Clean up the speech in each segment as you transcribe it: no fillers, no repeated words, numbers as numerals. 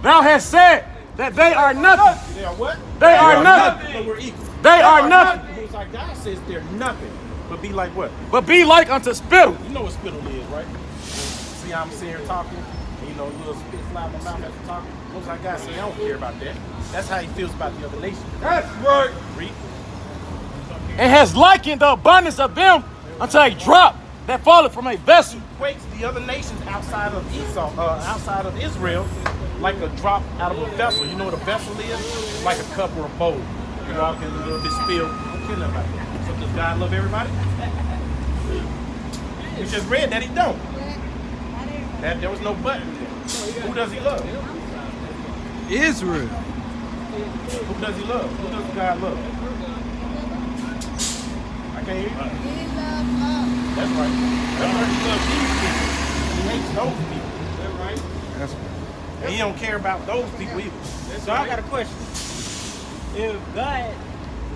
Thou hast said that they are nothing. They are what? They are nothing. But we're equal. They are nothing. The Most High God says they're nothing. But be like what? But be like unto spittle. You know what spittle is, right? See how I'm sitting here talking? And, you know, a little spit fly in my mouth as I'm talking. Most High God says, I don't care about that. That's how he feels about the other nations. That's right. Read. And has likened the abundance of them unto a drop that falleth from a vessel. Equates the other nations outside of Esau, outside of Israel, like a drop out of a vessel. You know what a vessel is? Like a cup or a bowl. You walk in a little bit spilled. I don't care nothing about that. So does God love everybody? You just read that he don't. That there was no button there. Who does he love? Israel. Who does he love? Who does God love? I can't hear you. That's right. That's right. He loves these people. He hates those people. That's right. That's And he don't care about those people either. So I got a question. If God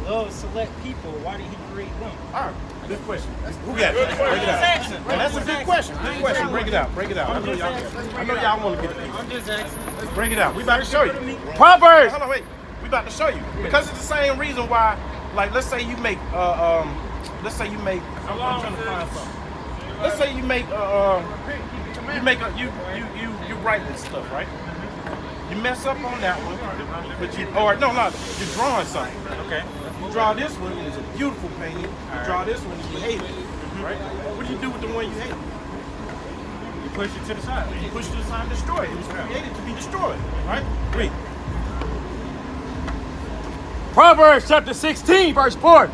loves select people, why did he create them? All right. Good question. Who got it? Break it out. And that's a good question. Good question. Break it out. Break it out. I know y'all want to get it. I'm just asking. Break it out. We about to show you. Proverbs. Hold on, wait. We about to show you. Because it's the same reason why, like, let's say you make, let's say you make, I'm trying to find something. Let's say you make, you write this stuff, right? You mess up on that one, but you're drawing something. Okay. You draw this one, and it's a beautiful painting. You draw this one, and you hate it, right? What do you do with the one you hate? You push it to the side. You push it to the side and destroy it. It was created to be destroyed, right? Read. Proverbs chapter 16, verse 4.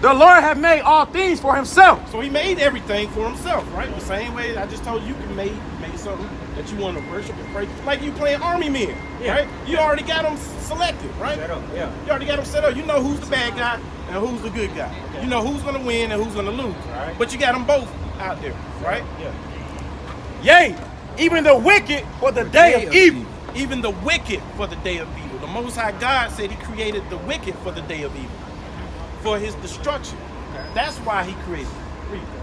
The Lord hath made all things for himself. So he made everything for himself, right? The same way I just told you, you can make something that you want to worship and pray. Like you playing army men, right? You already got them selected, right? Set up, yeah. You already got them set up. You know who's the bad guy and who's the good guy. Okay. You know who's going to win and who's going to lose. Right. But you got them both out there, right? Yeah. Yea, even the wicked for the day of evil. Even the wicked for the day of evil. The Most High God said he created the wicked for the day of evil. For his destruction. Okay. That's why he created it. Read that.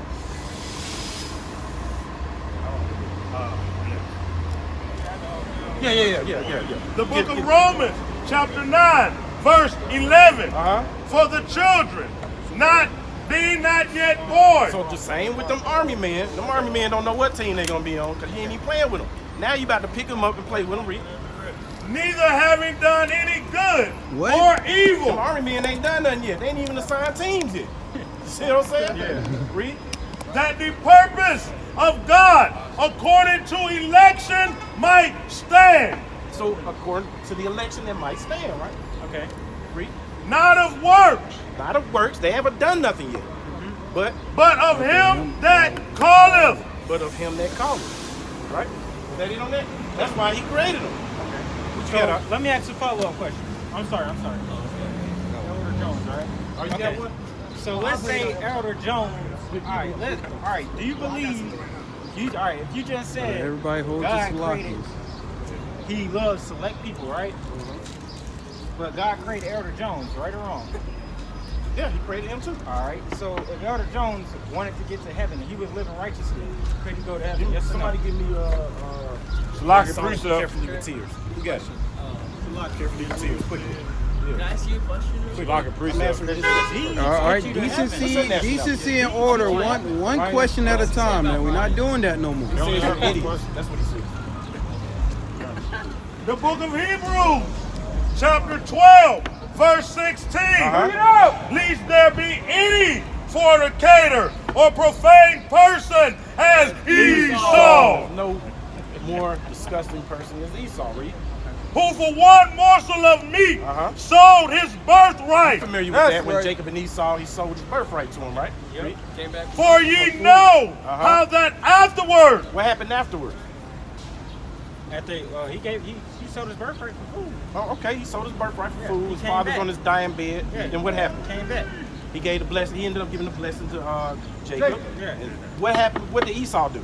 Yeah. The book of Romans, chapter 9, verse 11. For the children, being not yet born. So the same with them army men. Them army men don't know what team they're going to be on because he ain't even playing with them. Now you about to pick them up and play with them. Read. Neither having done any good or evil. Them army men ain't done nothing yet. They ain't even assigned teams yet. You see what I'm saying? Yeah. Read. That the purpose of God, according to election, might stand. So according to the election, that might stand, right? Okay. Read. Not of works. Not of works. They haven't done nothing yet. But of him that calleth. But of him that calleth. Right? Is that it on that? That's why he created them. So let me ask you a follow-up question. I'm sorry. Elder Jones, right? Oh, you got one? So let's say Elder Jones. All right. Do you believe? If you just said everybody holds God his created, lockers. he loves select people, right? But God created Elder Jones, right or wrong? Yeah, he created him too. All right. So if Elder Jones wanted to get to heaven and he was living righteously, could he go to heaven? Yes or no? Somebody give me Lock and precept. Carefully with tears. Who got you? Carefully with tears. Quickly. Can I ask you a question? Lock and precept. All right, decency and order. One question at a time, man. We're not doing that no more. He said you're idiots. That's what he said. The book of Hebrews, chapter 12, verse 16. Lest there be any fornicator or profane person as Esau. No more disgusting person as Esau, read. Who for one morsel of meat sold his birthright. Familiar with that? When Jacob and Esau, he sold his birthright to him, right? Yep. Came back. For ye know how that afterward. What happened afterwards? He sold his birthright for food. Oh, okay. He sold his birthright for food. His came father's back. on his dying bed. Yeah. Then what happened? Came back. He gave the blessing. He ended up giving the blessing to Jacob. Yeah. And what happened? What did Esau do?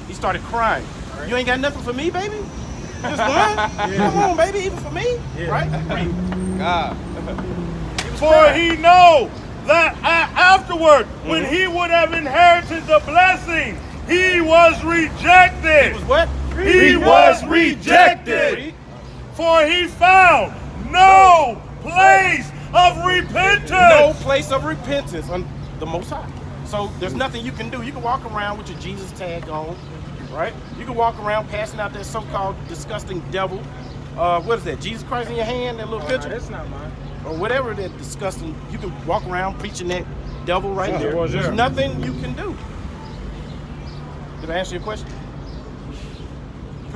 He started crying. Right. You ain't got nothing for me, baby? Just one? Come on, baby, even for me? Yeah. Right? God. For he know that afterward, when he would have inherited the blessing, he was rejected. He was what? he was rejected. For he found no place of repentance. No place of repentance on the Most High. So there's nothing you can do. You can walk around with your Jesus tag on, right? You can walk around passing out that so-called disgusting devil. What is that? Jesus Christ in your hand, that little picture? That's not mine. Or whatever that disgusting. You can walk around preaching that devil right there. was There's there. nothing you can do. Did I answer your question?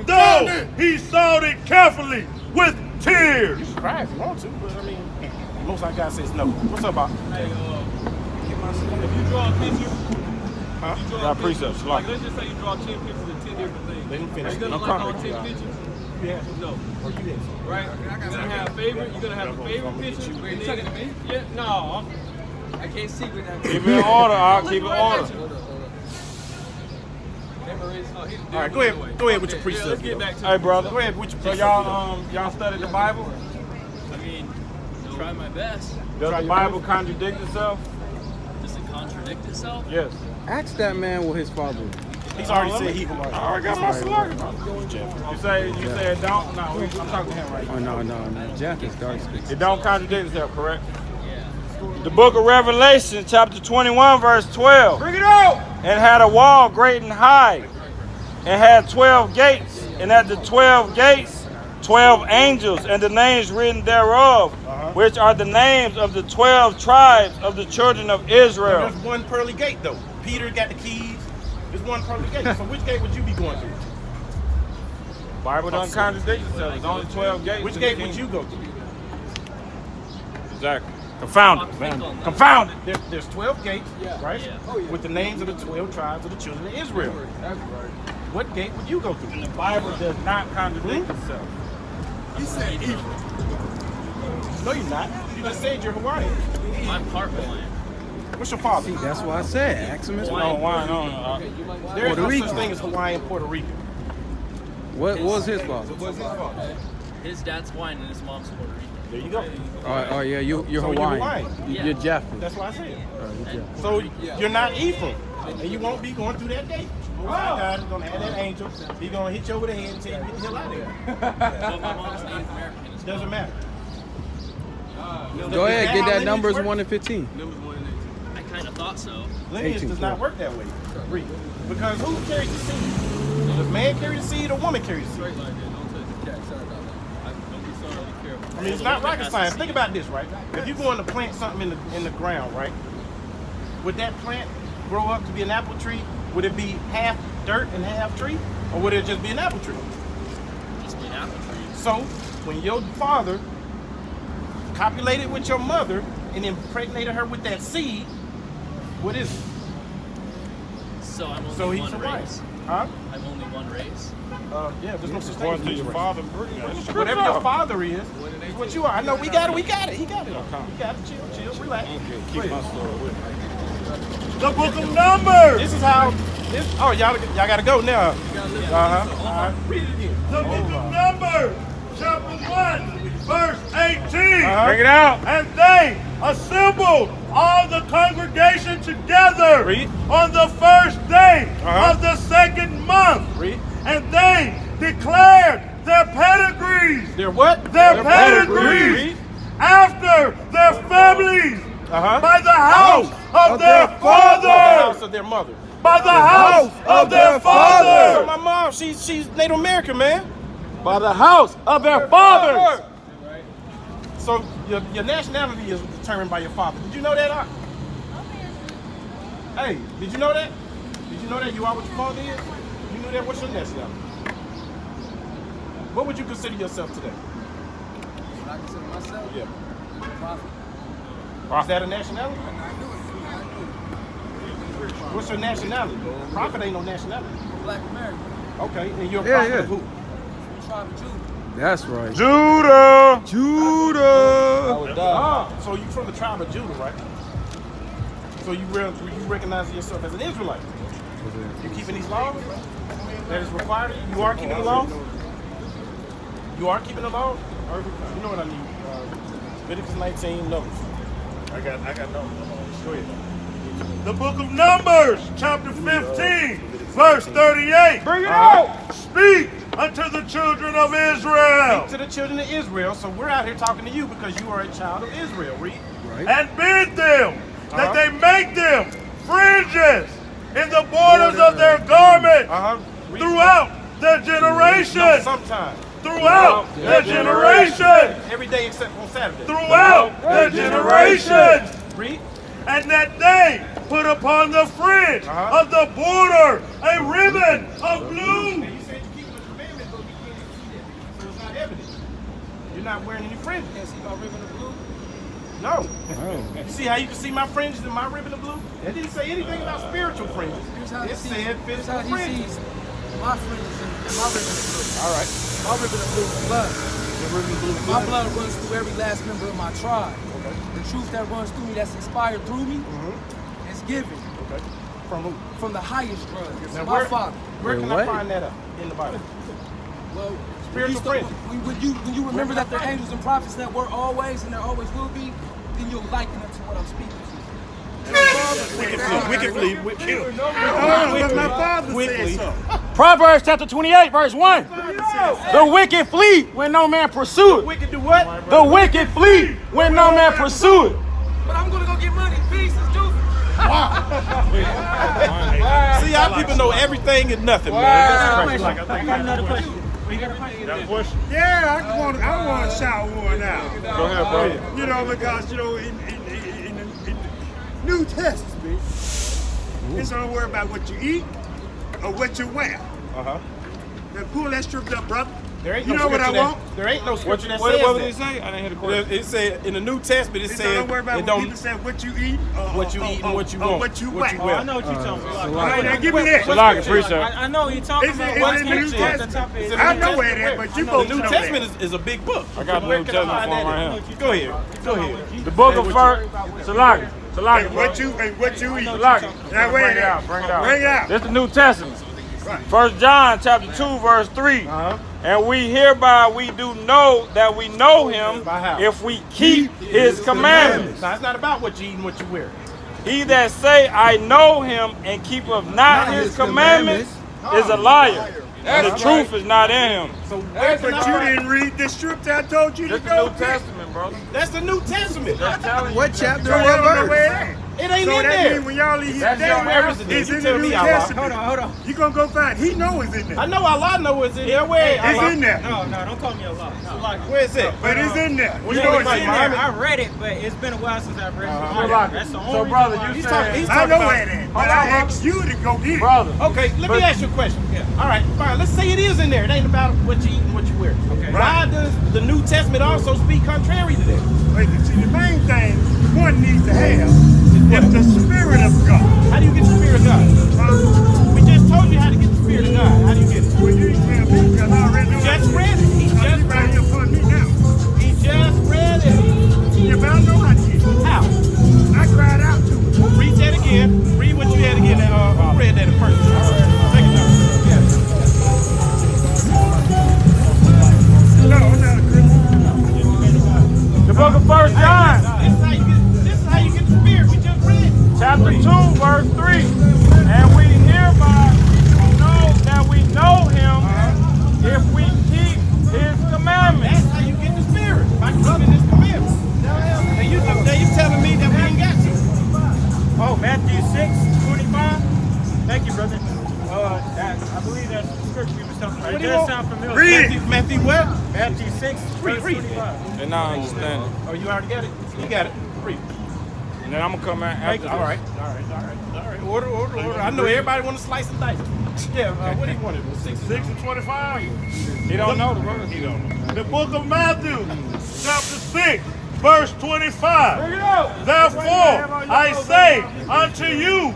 Though he sought it carefully with tears. You can cry if you want to, but I mean, most of our guys says no. What's up, Bob? Hey, if you draw a picture, Huh? you draw a Got picture, precepts, like like- let's just say you draw 10 pictures of 10 different things. Let him finish. Are you gonna I'm like all coming. 10 pictures? Yeah. No. Or you guys. Right? You're gonna have a favorite. You're gonna have a favorite picture. Wait, and you then- talking to me? Yeah. No. I can't see with that. Keep it in order, I'll keep it in order. Hold up. All right, go ahead. Go ahead with your precepts. Let's get back to Hey, it. brother. Go ahead with your So precepts. y'all studied the Bible? I mean, try my best. Does the Bible contradict itself? Does it contradict itself? Yes. Ask that man what his father is. He's already said he can. I already got my slug. You say it don't? No, I'm talking to him right now. Oh no. Jeff is dark skin. It don't contradict itself, correct? The book of Revelation, chapter 21, verse 12. Bring it out. And had a wall great and high, and had 12 gates, and at the 12 gates 12 angels, and the names written thereof, which are the names of the 12 tribes of the children of Israel. There's one pearly gate though. Peter got the keys. There's one pearly gate. So which gate would you be going through? Bible doesn't contradict itself. There's only 12 gates. Which to the gate would kingdom. you go through? Exactly. Confounded, man. Confounded. There's 12 gates, right? Yeah. With the names of the 12 tribes of the children of Israel. What gate would you go through? The Bible does not contradict itself. You said evil. No, you're not. You just said you're Hawaiian. I'm part Hawaiian. What's your father? That's what I said. Ask him his No, father. why? No. There's Puerto no such Rican. thing as Hawaiian Puerto Rican. What was his father? His dad's Hawaiian and his mom's Puerto Rican. There you go. Oh yeah, you're So you're Hawaiian. Hawaiian. You're Jeff. That's what I said. You're Jeff. So you're not Ephraim, and you won't be going through that gate. Most High God is going to have that angel. He's going to hit you over the head until you get the hell out of there. But my mom's Native American as well. Doesn't matter. Go ahead, get that numbers numbers 1 to 15. I kind of thought so. Lineage 18, does not work that way. Read. Because who carries the seed? Does man carry the seed or woman carry the seed? I mean, it's not rocket science. Think about this, right? If you're going to plant something in the ground, right? Would that plant grow up to be an apple tree? Would it be half dirt and half tree? Or would it just be an apple tree? Just be an apple tree. So, when your father copulated with your mother and impregnated her with that seed, what is it? So I'm only So he's one a wife. race. Huh? I'm only one race. Yeah, there's no such thing According as to mixed your race. father, Whatever your father is what you are. I know we got it. He got it. He got it. Chill, relax. keep my story with me. The book of Numbers. This is how. Oh, y'all got to go now. All right. Read it again. The book of Numbers, chapter 1, verse 18. Bring it out. And they assembled all the congregation together Read. on the first day Uh-huh. of the second month. Read. And they declared their pedigrees, They're what? their pedigrees, after their families, Uh-huh. by the house of their The house fathers, of their mother. by the house of their So fathers, my mom, she's Native American, man. By the house of their fathers. So your nationality is determined by your father. Did you know that, Doc? Hey, did you know that? Did you know that you are what your father is? You knew that? What's your nationality? What would you consider yourself today? What I consider myself? Yeah. Prophet. Is that a nationality? What's your nationality? Prophet ain't no nationality. Black American. Okay, and you're a Yeah, prophet yeah. of who? Tribe of Judah. That's right. Judah. Judah. Ah, so you from the tribe of Judah, right? So you recognize yourself as an Israelite. You keeping these laws that is required of you? You are keeping the laws? You are keeping the laws? You know what I mean? Leviticus 19 numbers. I got no. Go ahead. The book of Numbers, chapter 15, verse 38. Bring it out. Speak unto the children of Israel. To the children of Israel. So we're out here talking to you because you are a child of Israel. Read. And bid them that they make them fringes in the borders of their garments Read. throughout their No, generation. sometimes. Throughout their generation. Every day except on Saturday. Throughout their generation. Read. And that they put upon the fringe of the border a ribbon of blue. You said you keep the commandment, but you can't see it. So it's not evident. You're not wearing any fringes. Can't see my ribbon of blue. No. You see how you can see my fringes and my ribbon of blue? It didn't say anything about spiritual fringes. Here's how It he sees, said here's physical how he fringes. sees my fringes and my ribbon of blue. All right. My ribbon of blue is blood. The ribbon of blue. My blood runs through every last member of my tribe. Okay. The truth that runs through me, that's inspired through me, is given Okay. From who? from the highest drug. Now My Father. Where Wait, can what? I find that up in the Bible? Well, Spiritual fringes. when you remember that the angels and prophets that were always and there always will be, then you'll liken it to what I'm speaking to. Wicked flee. My father said so. Proverbs chapter 28, verse 1. The wicked flee when no man pursue it. Wicked do what? The wicked flee when no man pursue it. But I'm gonna go get money. Peace is juice. See how people know everything and nothing, man. I got another question. We got a question. Yeah, I want to shout one out. Go ahead, bro. You know, because, you know, in the New Testament, it's don't worry about what you eat or what you wear. Uh-huh. Now pull that strip up, brother. There ain't You no know what I scripture want? There ain't no scripture that What says did that. he say? I didn't hear the question. It said in the New Testament. It It said don't worry about it what don't. people say what you eat or What you eat and what you want. what you What you wear. wear. I know what you're talking about. All right, now give me that. Salaki, appreciate it. I know you're talking Is it- about is what it in the New scripture at the Testament? top is. I know where it is, but you The both New know Testament that. is a big book. I got the Where New can I Testament find for him that right at? here. Go ahead. Go ahead. The book of first. Salaki. Salaki, And bro. what you eat. Salaki. Now wait Bring a it minute. out. Bring it out. Bring it out. This is the New Testament. 1 John chapter 2, verse 3. And we hereby we do know that we know him By how? if we keep his commandments. Now, it's not about what you eat and what you wear. He that say, I know him and keepeth not his commandments is a liar. And the truth is not in him. So where can I But you find? didn't read the scripture I told you to This is the go New get. Testament, brother. That's the New Testament. Just telling you. What chapter So I or don't know what where verse? it is. It ain't So in that there. means when y'all leave That's there, your- where is it? it's You in tell the New me, Allah. Testament. Hold on. You gonna go find. He know it's in I there. know Allah know it's in there. Where? It's Allah? in there. No, don't call me a lot. Where is it? But it's in there. When You you know go it's to in Miami- there. I read it, but it's been a while since I've read it. Salaki. That's the only So, reason brother, why you He's said, talking. He's I talking know about. where it is. But I asked you to go get it. brother. Okay, let me ask you a question. All right, fine. Let's say it is in there. It ain't about what you eat and what you wear. Okay. Why does the New Testament also speak contrary to that? But see, the main thing one needs to have is the Spirit of God. How do you get the Spirit of God? We just told you how to get the Spirit of God. How do you get it? Well, you didn't tell me because I already know. Just read it. He Just just right here upon me now. He just read it. If I know I did, How? I cried out to him. Read that again. Read what you had again. Who read that at first? Second time. No, I'm not a Christian. The book of 1 John, This is how you get the Spirit. We just read. chapter 2, verse 3. And we hereby know that we know him if we keep his commandments. That's how you get the Spirit. By keeping His commandments. Now you telling me that we ain't got to. Oh, Matthew 6:25. Thank you, brother. I believe that's the scripture you was talking about. What It do you does want? sound familiar. Read it. Matthew what? Matthew 6, verse Read. 25. And I understand it. Oh, you already got it? You got it. Read. And then I'm going to come out after All right. Order. I know everybody want to slice and dice. Yeah, what do you want? 6 and 25. He don't know the verse. He don't know. The book of Matthew, chapter 6, verse 25. Therefore, I say unto you,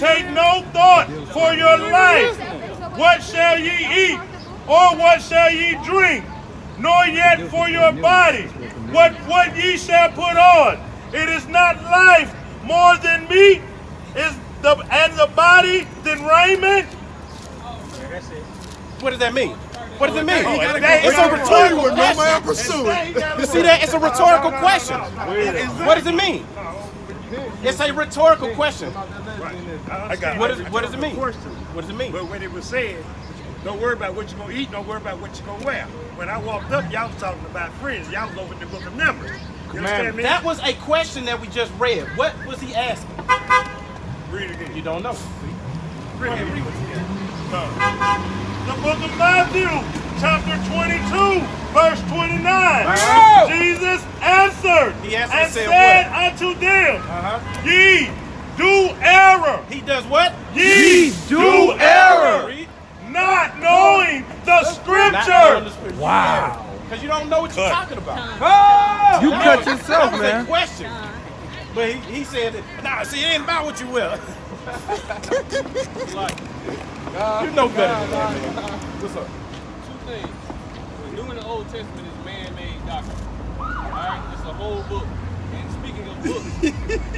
take no thought for your life. What shall ye eat, or what shall ye drink? Nor yet for your body, what ye shall put on. It is not life more than meat, and the body than raiment. What does that mean? What does it mean? It's It's a rhetorical question. You see that? It's a rhetorical question. What does it mean? It's a rhetorical question. I got What does it mean? What does it mean? But when it was said, don't worry about what you're going to eat, don't worry about what you're going to wear. When I walked up, y'all was talking about friends. Y'all was over in the book of Numbers. You understand me? That was a question that we just read. What was he asking? Read it again. You don't know. Read it. Read what you got. The book of Matthew, chapter 22, verse 29. Jesus answered He answered and and said said what? unto them, ye do error. He does what? Ye do error, Read. not knowing the Not scripture. the scripture. Wow. Because you don't know what you're talking about. You That cut was- yourself, that was man. a question. But he said, nah, see, it ain't about what you will. You know better than that, man. What's up? Two things. The New and the Old Testament is man-made doctrine. Alright? It's a whole book. And speaking of books,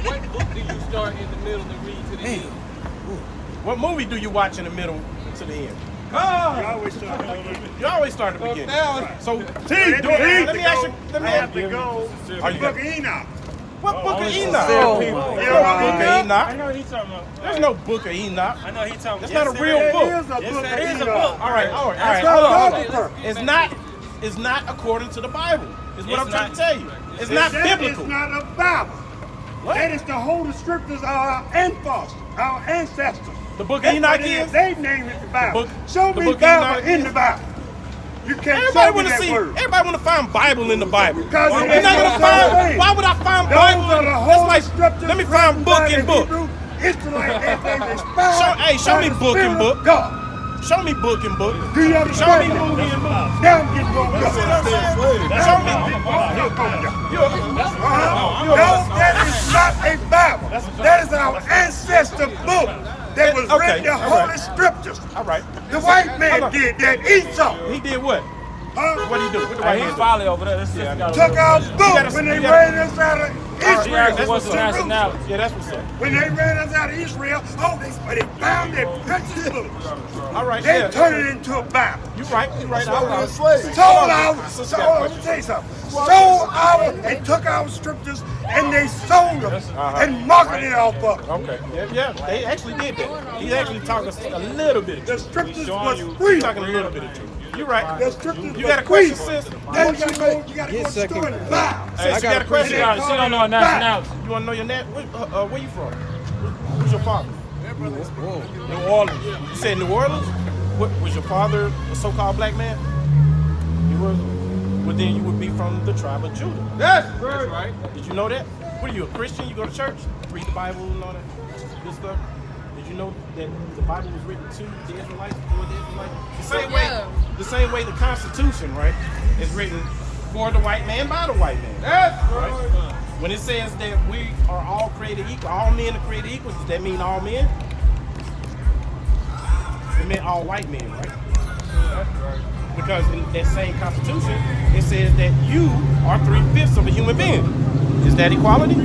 what book do you start in the middle and read to the end? What movie do you watch in the middle to the end? You always start a little bit. You always start at the beginning. So, T, let me ask you. I have to go to the book of Enoch. What book of Enoch? Oh, There's no book of I Enoch. know he's talking about. There's no book of Enoch. I know he's talking. That's not a real book. There is a book of there is a Enoch. book. All right. Hold on. It's not according to the Bible. Is what I'm trying to tell you. It's not That biblical. is not a Bible. That is the Holy Scriptures of our ancestors. The book of That's Enoch what it is? They name it the Bible. The book- Show the me book of Bible Enoch in is? the Bible. You can't Everybody show me want to that see. word. Everybody want to find Bible in the Bible. Because You're it's not gonna not find. right. Why would I find Those Bible? are the That's Holy like. Scriptures. Let me find book and book. Israelite that they inspired Show me by the book and Spirit book. of God. Show me book and book. Do you Show understand? me movie and book. Now I'm getting wrong. Show me. No, that is not a Bible. That is our ancestor book that was Okay, written the all Holy right. Scriptures. All right. The white man Hold on. did that. Esau. He did what? Huh? What did he do? What the white He's man do? folly over there. This sister got Took our book gotta- when they you gotta- ran us out of She Israel. asked That's what's what's the up. nationality. Yeah, that's what's up. When they ran us out of Israel, they found their precious books. All right. They Yeah. turned it into a Bible. You right. You right. Sold our, let me tell you something. Sold our, and took our scriptures and they sold them and marketed off of them. Okay. Yeah. They actually did that. He actually talked us a little bit. The scriptures was He's free. talking a little bit of truth. You're right. The scriptures You was got a free. question, sis? Then you gotta go to Get the second. store and buy. Sis, you got a question? She don't know her nationality. You want to know your name? Where you from? Who's your father? New Orleans. You said New Orleans? What, was your father a so-called black man? He was. Well, then you would be from the tribe of Judah. That's right. Did you know that? What are you, a Christian? You go to church, read the Bible and all that good stuff? Did you know that the Bible was written to the Israelites, for the Israelites? The same way the Constitution, right, is written for the white man by the white man. That's Right? When it says that we are all created equal, all men are created equal, does that mean all men? It meant all white men, right? Because in that same Constitution, it says that you are 3/5 of a human being. Is that equality?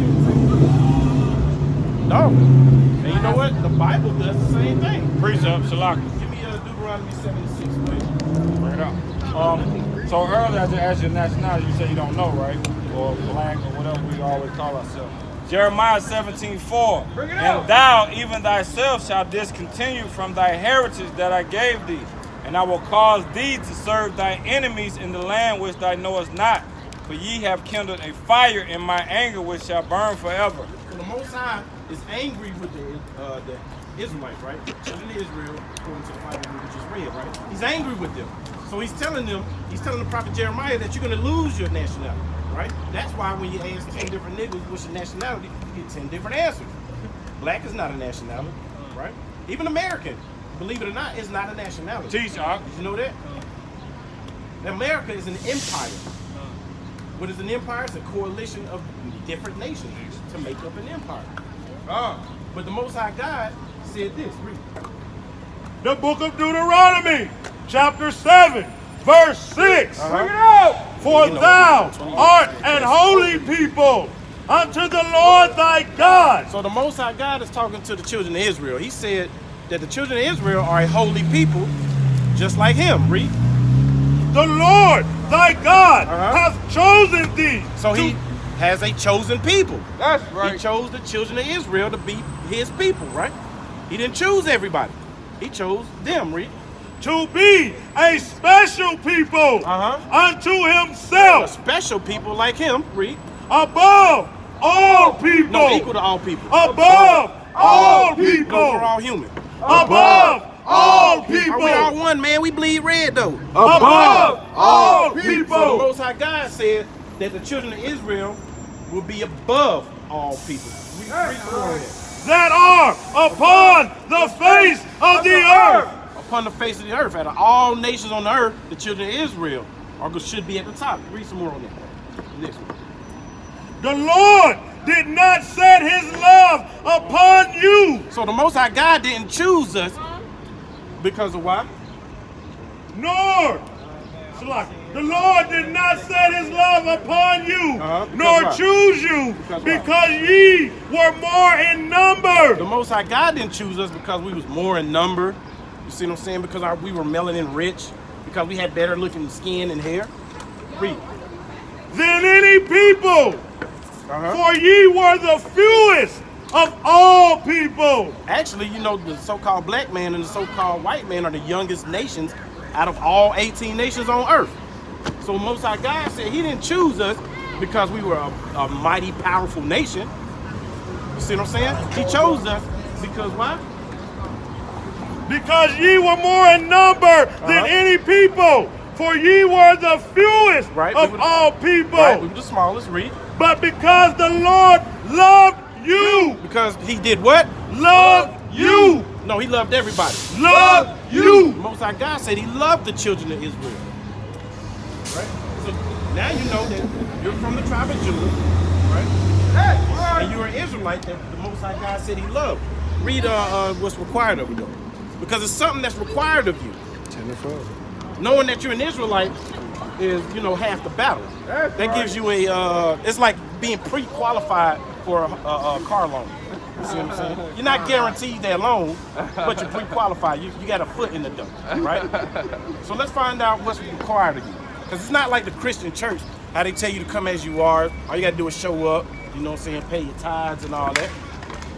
No. And you know what? The Bible does the same thing. Precept, Shalaka. Give me Deuteronomy 76, please. Bring it up. So earlier I just asked you nationality. You said you don't know, right? Or black or whatever we always call ourselves. Jeremiah 17:4. And thou, even thyself, shalt discontinue from thy heritage that I gave thee, and I will cause thee to serve thy enemies in the land which thou knowest not. For ye have kindled a fire in my anger which shall burn forever. So the Most High is angry with the Israelites, right? Children of Israel, according to the Bible we just read, right? He's angry with them. So he's telling the prophet Jeremiah that you're going to lose your nationality, right? That's why when you ask 10 different niggas what's your nationality, you get 10 different answers. Black is not a nationality, right? Even American, believe it or not, is not a nationality. Teach, Ak. Did you know that? America is an empire. What is an empire? It's a coalition of different nations to make up an empire. But the Most High God said this, read. The book of Deuteronomy, chapter 7, verse 6. Bring it out. For thou art an holy people unto the Lord thy God. So the Most High God is talking to the children of Israel. He said that the children of Israel are a holy people, just like him. Read. The Lord thy God Uh-huh. hath chosen thee. So he has a chosen people. That's He chose the children of Israel to be his people, right? He didn't choose everybody. He chose them, read. To be a special people unto A himself, special people like him, read. above all people. No, equal to all people. Above all people. No, we're all human. Above all people. We all one, man. We bleed red, though. Above all So the people. Most High God said that the children of Israel will be above all people. Read some more of that. That are upon the face of the earth. Upon the face of the earth, out of all nations on the earth, the children of Israel should be at the top. Read some more on that. Next one. The Lord did not set his love upon you, So the Most High God didn't choose us because of why? nor the Lord did not set his love upon you, Because nor why? choose you, Because why? because ye were more in number. The Most High God didn't choose us because we was more in number. You see what I'm saying? Because we were melanin rich, because we had better looking skin and hair. Read. Than any people, for ye were the fewest of all people. Actually, you know, the so-called black man and the so-called white man are the youngest nations out of all 18 nations on earth. So Most High God said he didn't choose us because we were a mighty, powerful nation. You see what I'm saying? He chose us because why? Because ye were more in number than any people, for ye were the fewest Right, of we were- all people. Right, we were the smallest. Read. But because the Lord loved you, Because he did what? loved you, No, he loved everybody. loved you. Most High God said he loved the children of Israel. Right? So now you know that you're from the tribe of Judah, right? And you're an Israelite that the Most High God said he loved. Read what's required of you, though. Because it's something that's required of you. Knowing that you're an Israelite is, you know, half the battle. That gives you it's like being pre-qualified for a car loan. You see what I'm saying? You're not guaranteed that loan, but you're pre-qualified. You got a foot in the door, right? So let's find out what's required of you. Because it's not like the Christian church, how they tell you to come as you are. All you got to do is show up, you know what I'm saying, pay your tithes and all that.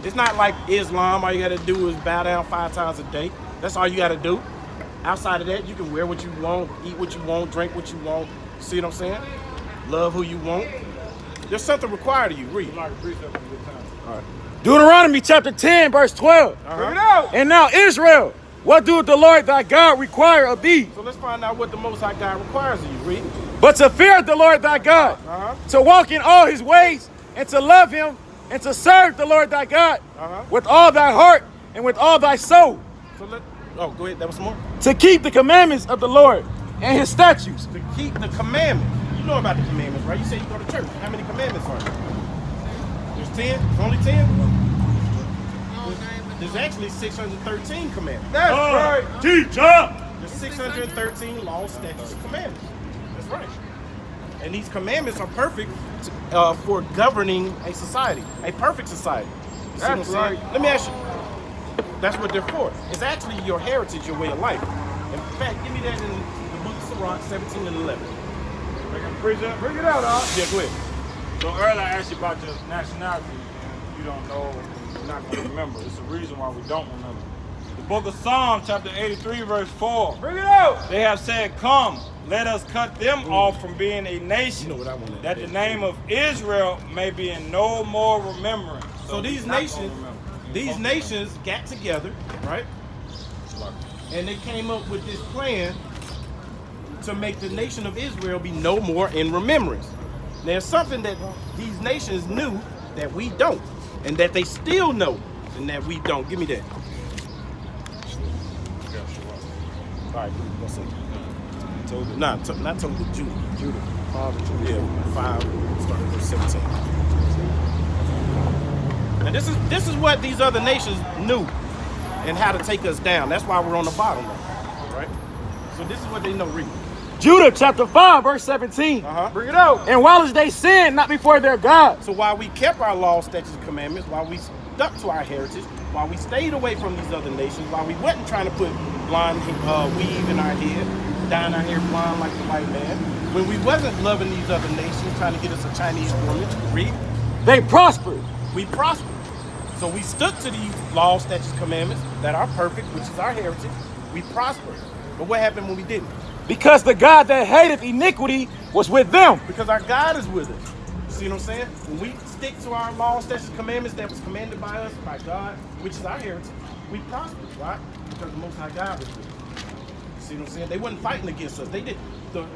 It's not like Islam. All you got to do is bow down 5 times a day. That's all you got to do. Outside of that, you can wear what you want, eat what you want, drink what you want. See what I'm saying? Love who you want. There's something required of you. Read. Deuteronomy chapter 10, verse 12. And now Israel, what doeth the Lord thy God require of thee? So let's find out what the Most High God requires of you. Read. But to fear the Lord thy God, to walk in all his ways, and to love him, and to serve the Lord thy God with all thy heart and with all thy soul. So go ahead. That was some more. To keep the commandments of the Lord and his statutes. To keep the commandments. You know about the commandments, right? You say you go to church. How many commandments are there? There's 10? There's only 10? There's actually 613 commandments. That's right. Teacher. There's 613 laws, statutes, and commandments. That's right. And these commandments are perfect for governing a society, a perfect society. You see what I'm saying? Let me ask you. That's what they're for. It's actually your heritage, your way of life. In fact, give me that in the book of Sirach 17 and 11. Bring it out, dog. Yeah, go ahead. So earlier I asked you about your nationality. You don't know, you're not going to remember. It's the reason why we don't remember. The book of Psalms, chapter 83, verse 4. Bring it out. They have said, come, let us cut them off from being a nation, You know what I want. that the name of Israel may be in no more remembrance. So these not gonna nations, remember. these nations got together, right? And they came up with this plan to make the nation of Israel be no more in remembrance. There's something that these nations knew that we don't, and that they still know, and that we don't. Give me that. All right, one second. Not told the Judah. Yeah, 5, starting with 17. And this is what these other nations knew and how to take us down. That's why we're on the bottom now, right? So this is what they know. Read. Judah chapter 5, verse 17. Bring it out. And while as they sinned, not before their God. So while we kept our laws, statutes, and commandments, while we stuck to our heritage, while we stayed away from these other nations, while we wasn't trying to put blonde weave in our head, dyeing our hair blonde like the white man, when we wasn't loving these other nations, trying to get us a Chinese woman, read, They prospered. we prospered. So we stuck to these laws, statutes, commandments that are perfect, which is our heritage. We prospered. But what happened when we didn't? Because the God that hateth iniquity was with them. Because our God is with us. See what I'm saying? When we stick to our laws, statutes, commandments that was commanded by us, by God, which is our heritage, we prospered. Why? Because the Most High God was with us. See what I'm saying? They wasn't fighting against us. They did.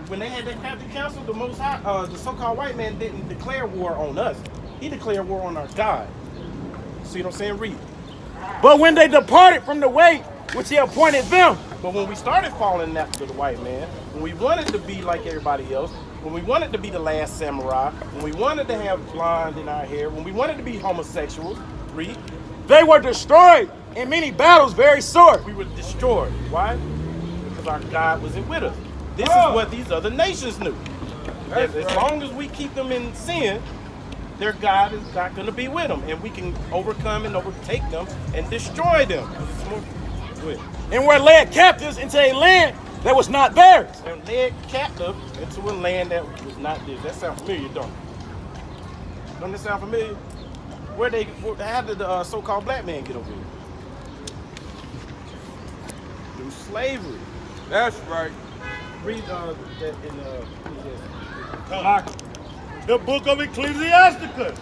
When they had that captive council, the Most High, the so-called white man didn't declare war on us. He declared war on our God. See what I'm saying? Read. But when they departed from the way which he appointed them, but when we started falling after the white man, when we wanted to be like everybody else, when we wanted to be the last samurai, when we wanted to have blonde in our hair, when we wanted to be homosexuals, read. They were destroyed in many battles very sore. We were destroyed. Why? Because our God wasn't with us. This is what these other nations knew. As long as we keep them in sin, their God is not going to be with them. And we can overcome and overtake them and destroy them. And were led captives into a land that was not theirs. And led captive into a land that was not theirs. That sounds familiar, don't it? Don't that sound familiar? How did the so-called black man get over here? Through slavery. That's right. Read that in The book of Ecclesiasticus,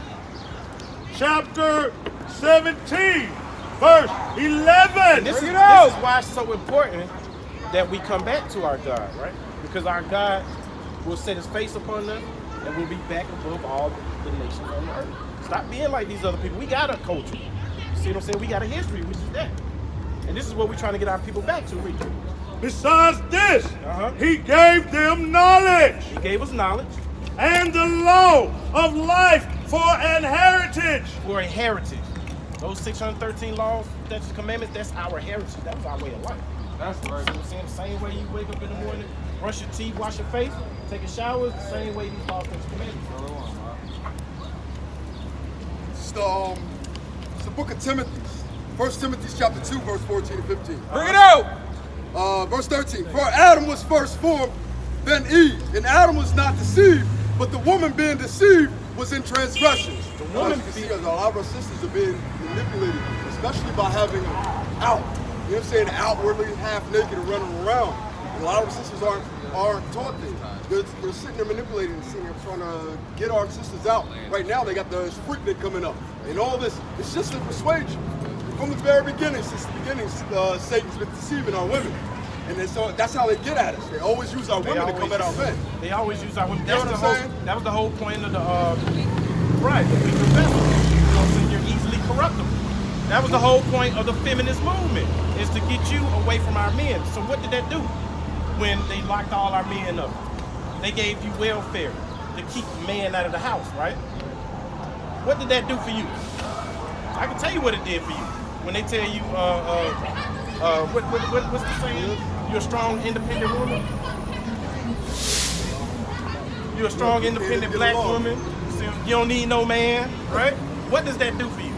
chapter 17, verse 11. This is why it's so important that we come back to our God, right? Because our God will set his face upon us and we'll be back above all the nations on the earth. Stop being like these other people. We got a culture. See what I'm saying? We got a history, which is that. And this is what we're trying to get our people back to. Read. Besides this, he gave them knowledge. He gave us knowledge. And the law of life for an heritage. For a heritage. Those 613 laws, statutes, commandments, that's our heritage. That was our way of life. That's right. You know what I'm saying? The same way you wake up in the morning, brush your teeth, wash your face, take a shower, the same way these laws, statutes, commandments. It's the book of Timothy. 1 Timothy chapter 2, verse 14 and 15. Bring it out! Verse 13. For Adam was first formed, then Eve. And Adam was not deceived, but the woman being deceived was in transgression. The woman, you see, a lot of our sisters are being manipulated, especially by having them out. You know what I'm saying? Outwardly half naked and running around. And a lot of our sisters aren't taught this. They're sitting there manipulating and sitting there trying to get our sisters out. Right now they got the freak day coming up. And all this, it's just to persuade you. From the very beginning, since the beginning, Satan's been deceiving our women. And then, so that's how they get at us. They always use our women to come at our men. They always use our women. You know what I'm saying? That was the whole point of the, right, the weaker vessel. You know what I'm saying? You're easily corruptible. That was the whole point of the feminist movement, is to get you away from our men. So what did that do when they locked all our men up? They gave you welfare to keep the man out of the house, right? What did that do for you? I can tell you what it did for you. When they tell you, what's the saying? You're a strong, independent woman. You're a strong, independent black woman. You don't need no man, right? What does that do for you?